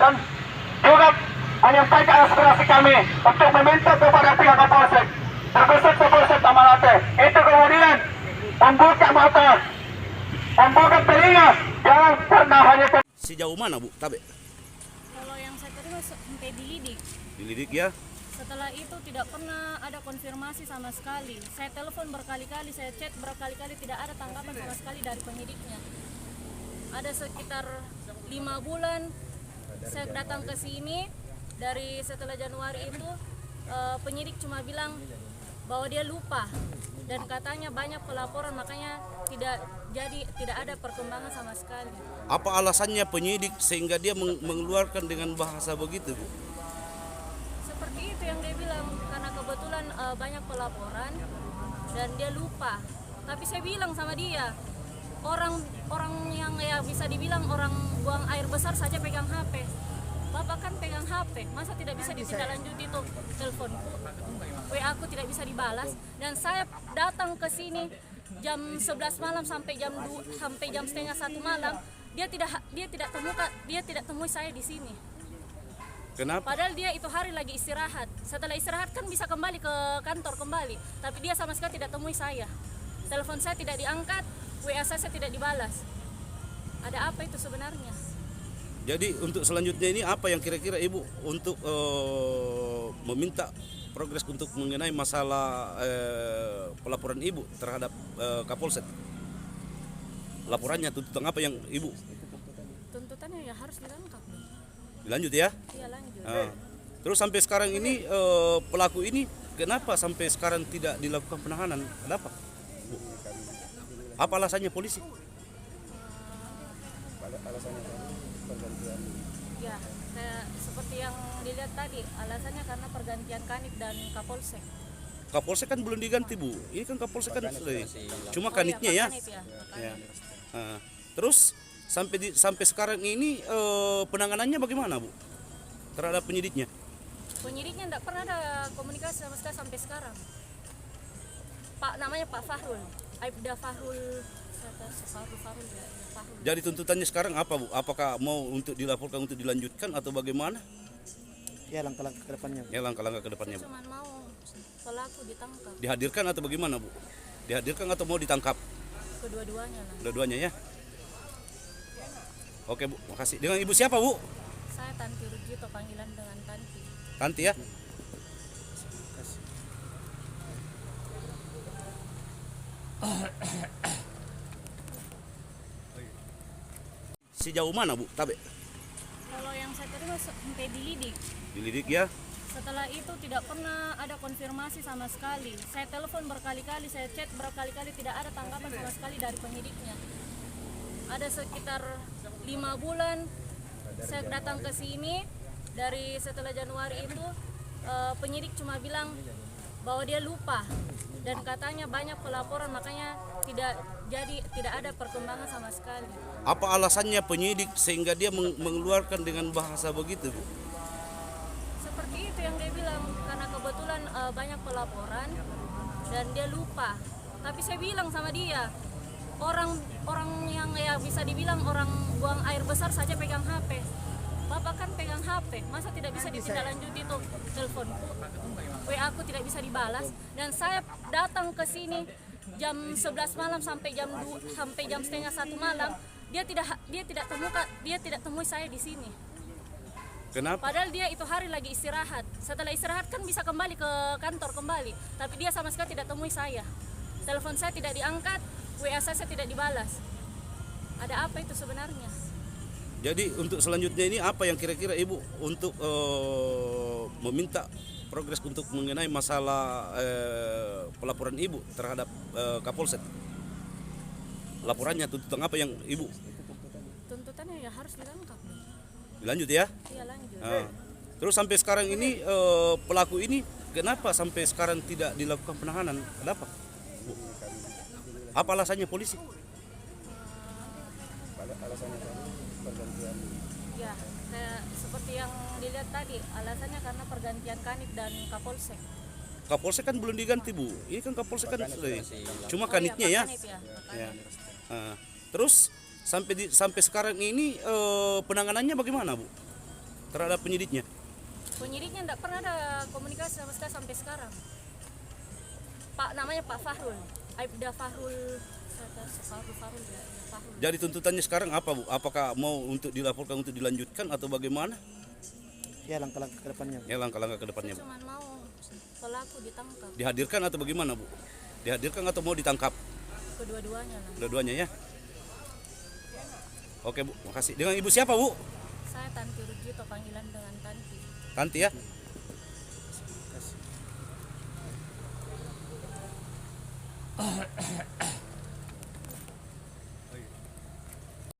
dan juga menyampaikan aspirasi kami untuk meminta kepada pihak Kapolsek terkhusus Kapolsek Tamalate itu kemudian membuka mata, membuka telinga, jangan pernah hanya Sejauh mana Bu Tabe? Kalau yang saya terima sampai dilidik. Dilidik ya? Setelah itu tidak pernah ada konfirmasi sama sekali. Saya telepon berkali-kali, saya chat berkali-kali, tidak ada tanggapan sama sekali dari penyidiknya. Ada sekitar 5 bulan saya datang ke sini, dari setelah Januari itu penyidik cuma bilang bahwa dia lupa dan katanya banyak pelaporan, makanya tidak ada perkembangan sama sekali. Apa alasannya penyidik sehingga dia mengeluarkan dengan bahasa begitu Bu? Seperti itu yang dia bilang, karena kebetulan banyak pelaporan dan dia lupa. Tapi saya bilang sama dia, orang yang ya bisa dibilang orang buang air besar saja pegang HP. Bapak kan pegang HP, masa tidak bisa ditindaklanjuti tuh teleponku, WA aku tidak bisa dibalas, dan saya datang ke sini jam 11 malam sampai jam setengah 1 malam, dia tidak temui saya di sini. Kenapa? Padahal dia itu hari lagi istirahat. Setelah istirahat kan bisa kembali ke kantor kembali. Tapi dia sama sekali tidak temui saya. Telepon saya tidak diangkat, WA saya tidak dibalas. Ada apa itu sebenarnya? Jadi untuk selanjutnya ini apa yang kira-kira Ibu untuk meminta progres untuk mengenai masalah pelaporan Ibu terhadap Kapolsek? Laporannya tuntutan apa yang Ibu? Tuntutannya ya harus ditangkap. Dilanjut ya? Iya lanjut. Terus sampai sekarang ini pelaku ini kenapa sampai sekarang tidak dilakukan penahanan? Ada apa? Bu? Apa alasannya polisi? Ya, seperti yang dilihat tadi, alasannya karena pergantian Kanit dan Kapolsek. Kapolsek kan belum diganti Bu. Ini kan Kapolsek kan sudah. Cuma Kanitnya Pak ya. Kanit ya. Ya. Terus sampai sekarang ini penanganannya bagaimana Bu terhadap penyidiknya? Penyidiknya tidak pernah ada komunikasi sama sekali sampai sekarang. Pak namanya Pak Fahrul, Aibda Fahrul, Fahrul ya, Fahrul. Jadi tuntutannya sekarang apa Bu? Apakah mau untuk dilaporkan untuk dilanjutkan atau bagaimana? Ya langkah-langkah ke depannya. Ya langkah-langkah ke depannya Bu. Cuma mau pelaku ditangkap, Dihadirkan atau bagaimana Bu? Dihadirkan atau mau ditangkap? kedua-duanya lah. Dua-duanya ya. Oke Bu, makasih. Dengan Ibu siapa Bu? Saya Tanti Rujito, panggilan dengan Tanti. Tanti ya. Sejauh mana Bu Tabe? Kalau yang saya terima sampai dilidik. Dilidik ya? Setelah itu tidak pernah ada konfirmasi sama sekali. Saya telepon berkali-kali, saya chat berkali-kali, tidak ada tanggapan sama sekali dari penyidiknya. Ada sekitar 5 bulan saya datang ke sini, dari setelah Januari itu penyidik cuma bilang bahwa dia lupa dan katanya banyak pelaporan, makanya tidak ada perkembangan sama sekali. Apa alasannya penyidik sehingga dia mengeluarkan dengan bahasa begitu Bu? Seperti itu yang dia bilang, karena kebetulan banyak pelaporan dan dia lupa. Tapi saya bilang sama dia, orang yang ya bisa dibilang orang buang air besar saja pegang HP. Bapak kan pegang HP, masa tidak bisa ditindaklanjuti tuh teleponku, WA aku tidak bisa dibalas, dan saya datang ke sini jam 11 malam sampai jam setengah 1 malam, dia tidak temui saya di sini. Kenapa? Padahal dia itu hari lagi istirahat. Setelah istirahat kan bisa kembali ke kantor kembali. Tapi dia sama sekali tidak temui saya. Telepon saya tidak diangkat, WA saya tidak dibalas. Ada apa itu sebenarnya? Jadi untuk selanjutnya ini apa yang kira-kira Ibu untuk meminta progres untuk mengenai masalah pelaporan Ibu terhadap Kapolsek? Laporannya tuntutan apa yang Ibu? Tuntutannya ya harus ditangkap. Dilanjut ya? Iya lanjut. Terus sampai sekarang ini pelaku ini kenapa sampai sekarang tidak dilakukan penahanan? Ada apa? Bu? Apa alasannya polisi? Ya, seperti yang dilihat tadi, alasannya karena pergantian Kanit dan Kapolsek. Kapolsek kan belum diganti Bu. Ini kan Kapolsek kan sudah. Cuma Kanitnya Pak ya. Kanit ya. Ya. Terus sampai sekarang ini penanganannya bagaimana Bu terhadap penyidiknya? Penyidiknya tidak pernah ada komunikasi sama sekali sampai sekarang. Pak namanya Pak Fahrul, Aibda Fahrul, Fahrul ya, Fahrul. Jadi tuntutannya sekarang apa, Bu? Apakah mau untuk dilaporkan untuk dilanjutkan atau bagaimana? Ya langkah-langkah ke depannya. Ya langkah-langkah ke depannya, Saya Bu. cuma mau pelaku ditangkap, Dihadirkan atau bagaimana, Bu? Dihadirkan atau mau ditangkap? kedua-duanya lah. Dua-duanya ya. Oke, Bu. Makasih. Dengan Ibu siapa, Bu? Saya Tanti Rujito, panggilan dengan Tanti. Tanti ya.